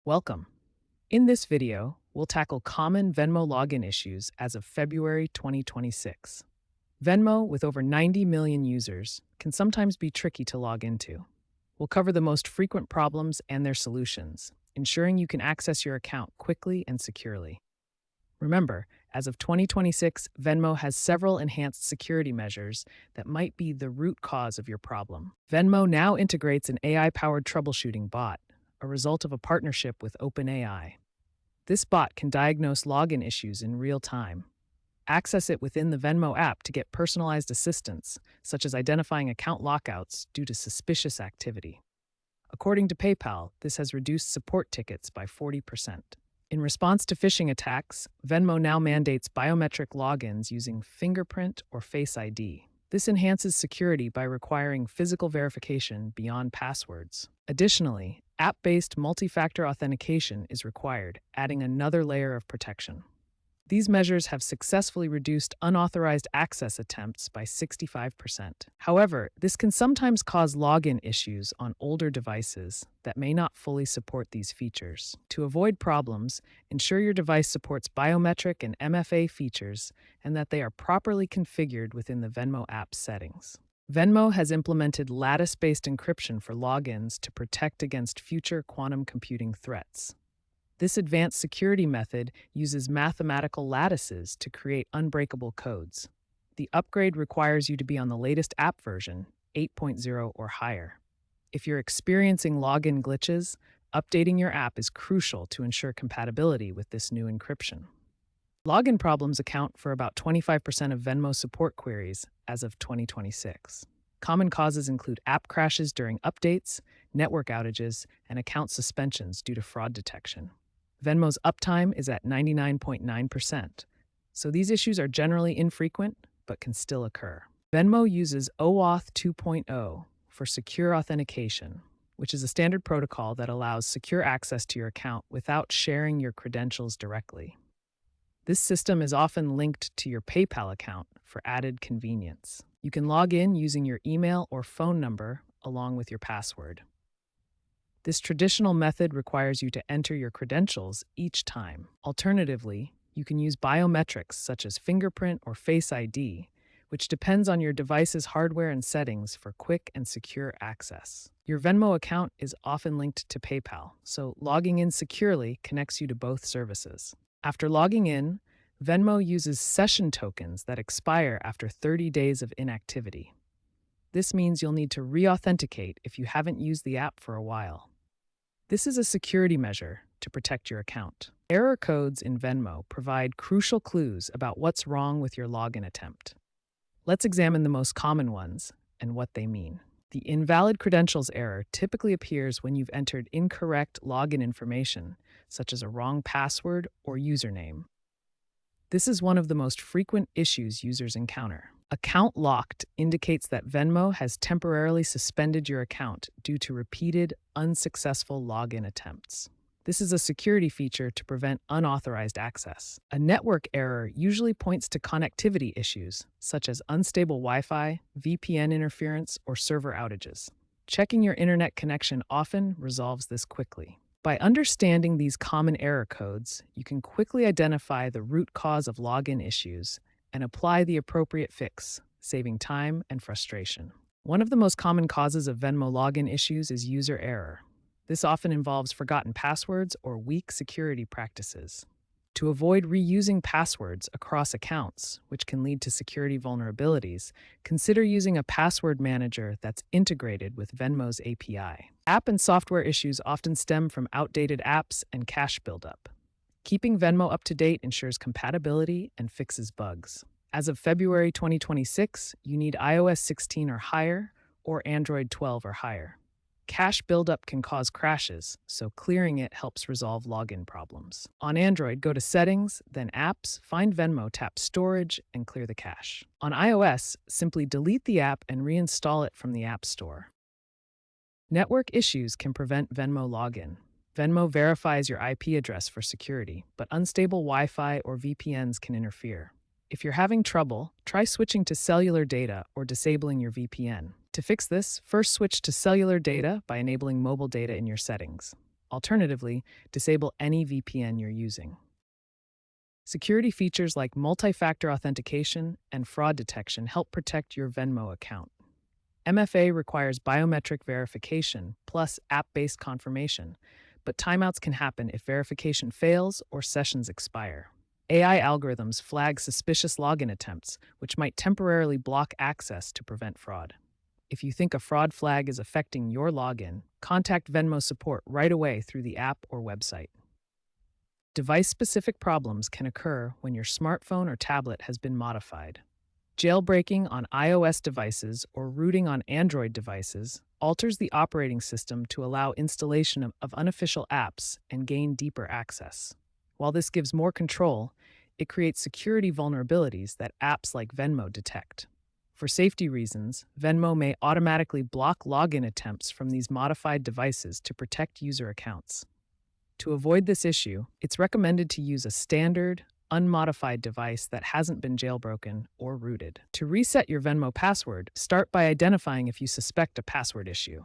Welcome. In this video, we'll tackle common Venmo login issues as of February 2026. Venmo, with over 90 million users, can sometimes be tricky to log into. We'll cover the most frequent problems and their solutions, ensuring you can access your account quickly and securely. Remember, as of 2026, Venmo has several enhanced security measures that might be the root cause of your problem. Venmo now integrates an AI-powered troubleshooting bot, a result of a partnership with OpenAI. This bot can diagnose login issues in real time. Access it within the Venmo app to get personalized assistance, such as identifying account lockouts due to suspicious activity. According to PayPal, this has reduced support tickets by 40%. In response to phishing attacks, Venmo now mandates biometric logins using fingerprint or Face ID. This enhances security by requiring physical verification beyond passwords. Additionally, app-based multi-factor authentication is required, adding another layer of protection. These measures have successfully reduced unauthorized access attempts by 65%. However, this can sometimes cause login issues on older devices that may not fully support these features. To avoid problems, ensure your device supports biometric and MFA features and that they are properly configured within the Venmo app settings. Venmo has implemented lattice-based encryption for logins to protect against future quantum computing threats. This advanced security method uses mathematical lattices to create unbreakable codes. The upgrade requires you to be on the latest app version, 8.0 or higher. If you're experiencing login glitches, updating your app is crucial to ensure compatibility with this new encryption. Login problems account for about 25% of Venmo support queries as of 2026. Common causes include app crashes during updates, network outages, and account suspensions due to fraud detection. Venmo's uptime is at 99.9%, so these issues are generally infrequent but can still occur. Venmo uses OAuth 2.0 for secure authentication, which is a standard protocol that allows secure access to your account without sharing your credentials directly. This system is often linked to your PayPal account for added convenience. You can log in using your email or phone number along with your password. This traditional method requires you to enter your credentials each time. Alternatively, you can use biometrics such as fingerprint or Face ID, which depends on your device's hardware and settings for quick and secure access. Your Venmo account is often linked to PayPal, so logging in securely connects you to both services. After logging in, Venmo uses session tokens that expire after 30 days of inactivity. This means you'll need to re-authenticate if you haven't used the app for a while. This is a security measure to protect your account. Error codes in Venmo provide crucial clues about what's wrong with your login attempt. Let's examine the most common ones and what they mean. The invalid credentials error typically appears when you've entered incorrect login information, such as a wrong password or username. This is one of the most frequent issues users encounter. Account locked indicates that Venmo has temporarily suspended your account due to repeated, unsuccessful login attempts. This is a security feature to prevent unauthorized access. A network error usually points to connectivity issues, such as unstable Wi-Fi, VPN interference, or server outages. Checking your internet connection often resolves this quickly. By understanding these common error codes, you can quickly identify the root cause of login issues and apply the appropriate fix, saving time and frustration. One of the most common causes of Venmo login issues is user error. This often involves forgotten passwords or weak security practices. To avoid reusing passwords across accounts, which can lead to security vulnerabilities, consider using a password manager that's integrated with Venmo's API. App and software issues often stem from outdated apps and cache buildup. Keeping Venmo up to date ensures compatibility and fixes bugs. As of February 2026, you need iOS 16 or higher or Android 12 or higher. Cache buildup can cause crashes, so clearing it helps resolve login problems. On Android, go to Settings, then Apps, find Venmo, tap Storage, and clear the cache. On iOS, simply delete the app and reinstall it from the App Store. Network issues can prevent Venmo login. Venmo verifies your IP address for security, but unstable Wi-Fi or VPNs can interfere. If you're having trouble, try switching to cellular data or disabling your VPN. To fix this, first switch to cellular data by enabling mobile data in your settings. Alternatively, disable any VPN you're using. Security features like multi-factor authentication and fraud detection help protect your Venmo account. MFA requires biometric verification plus app-based confirmation, but timeouts can happen if verification fails or sessions expire. AI algorithms flag suspicious login attempts, which might temporarily block access to prevent fraud. If you think a fraud flag is affecting your login, contact Venmo support right away through the app or website. Device-specific problems can occur when your smartphone or tablet has been modified. Jailbreaking on iOS devices or rooting on Android devices alters the operating system to allow installation of unofficial apps and gain deeper access. While this gives more control, it creates security vulnerabilities that apps like Venmo detect. For safety reasons, Venmo may automatically block login attempts from these modified devices to protect user accounts. To avoid this issue, it's recommended to use a standard, unmodified device that hasn't been jailbroken or rooted. To reset your Venmo password, start by identifying if you suspect a password issue.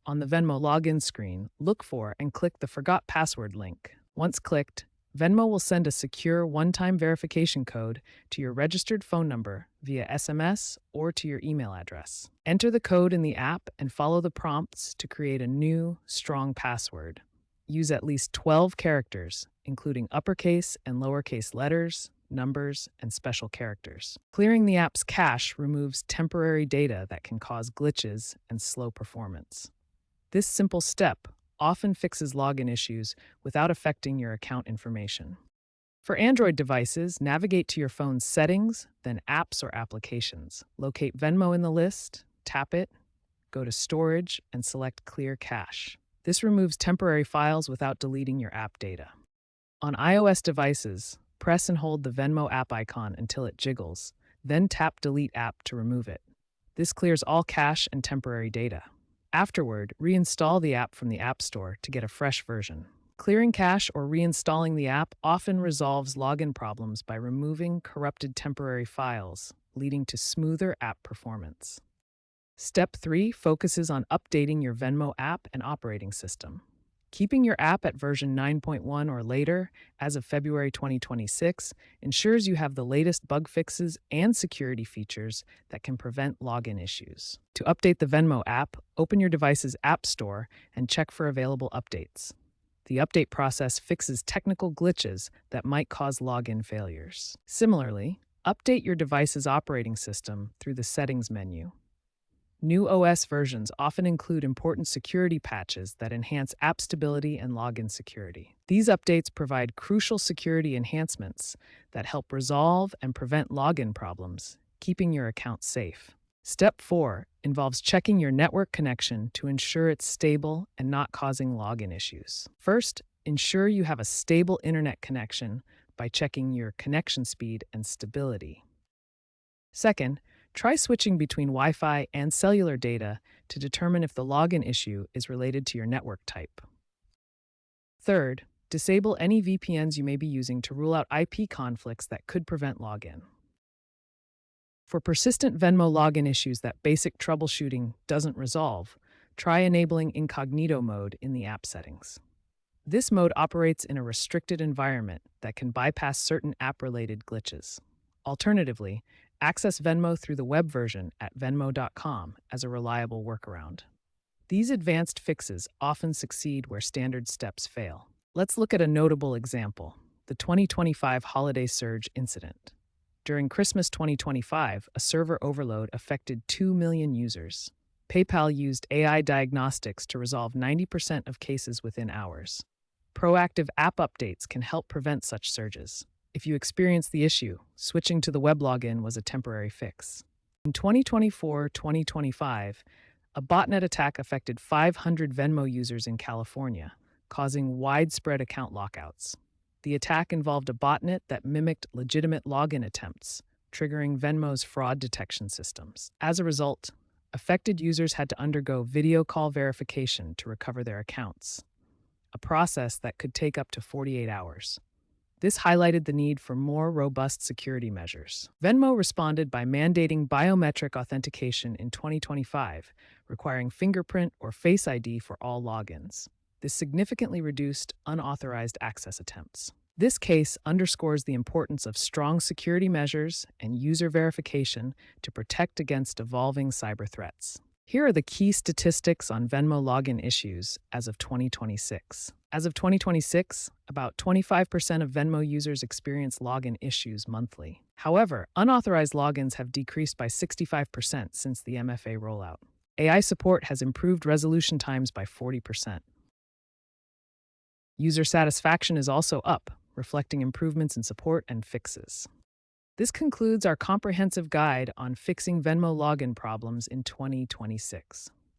On the Venmo login screen, look for and click the Forgot Password link. Once clicked, Venmo will send a secure one-time verification code to your registered phone number via SMS or to your email address. Enter the code in the app and follow the prompts to create a new, strong password. Use at least 12 characters, including uppercase and lowercase letters, numbers, and special characters. Clearing the app's cache removes temporary data that can cause glitches and slow performance. This simple step often fixes login issues without affecting your account information. For Android devices, navigate to your phone's settings, then apps or applications. Locate Venmo in the list, tap it, go to Storage, and select Clear Cache. This removes temporary files without deleting your app data. On iOS devices, press and hold the Venmo app icon until it jiggles, then tap Delete App to remove it. This clears all cache and temporary data. Afterward, reinstall the app from the App Store to get a fresh version. Clearing cache or reinstalling the app often resolves login problems by removing corrupted temporary files, leading to smoother app performance. Step 3 focuses on updating your Venmo app and operating system. Keeping your app at version 9.1 or later as of February 2026 ensures you have the latest bug fixes and security features that can prevent login issues. To update the Venmo app, open your device's App Store and check for available updates. The update process fixes technical glitches that might cause login failures. Similarly, update your device's operating system through the Settings menu. New OS versions often include important security patches that enhance app stability and login security. These updates provide crucial security enhancements that help resolve and prevent login problems, keeping your account safe. Step 4 involves checking your network connection to ensure it's stable and not causing login issues. First, ensure you have a stable internet connection by checking your connection speed and stability. Second, try switching between Wi-Fi and cellular data to determine if the login issue is related to your network type. Third, disable any VPNs you may be using to rule out IP conflicts that could prevent login. For persistent Venmo login issues that basic troubleshooting doesn't resolve, try enabling incognito mode in the app settings. This mode operates in a restricted environment that can bypass certain app-related glitches. Alternatively, access Venmo through the web version at venmo.com as a reliable workaround. These advanced fixes often succeed where standard steps fail. Let's look at a notable example, the 2025 holiday surge incident. During Christmas 2025, a server overload affected 2 million users. PayPal used AI diagnostics to resolve 90% of cases within hours. Proactive app updates can help prevent such surges. If you experience the issue, switching to the web login was a temporary fix. In 2024-2025, a botnet attack affected 500 Venmo users in California, causing widespread account lockouts. The attack involved a botnet that mimicked legitimate login attempts, triggering Venmo's fraud detection systems. As a result, affected users had to undergo video call verification to recover their accounts, a process that could take up to 48 hours. This highlighted the need for more robust security measures. Venmo responded by mandating biometric authentication in 2025, requiring fingerprint or Face ID for all logins. This significantly reduced unauthorized access attempts. This case underscores the importance of strong security measures and user verification to protect against evolving cyber threats. Here are the key statistics on Venmo login issues as of 2026. As of 2026, about 25% of Venmo users experience login issues monthly. However, unauthorized logins have decreased by 65% since the MFA rollout. AI support has improved resolution times by 40%. User satisfaction is also up, reflecting improvements in support and fixes. This concludes our comprehensive guide on fixing Venmo login problems in 2026.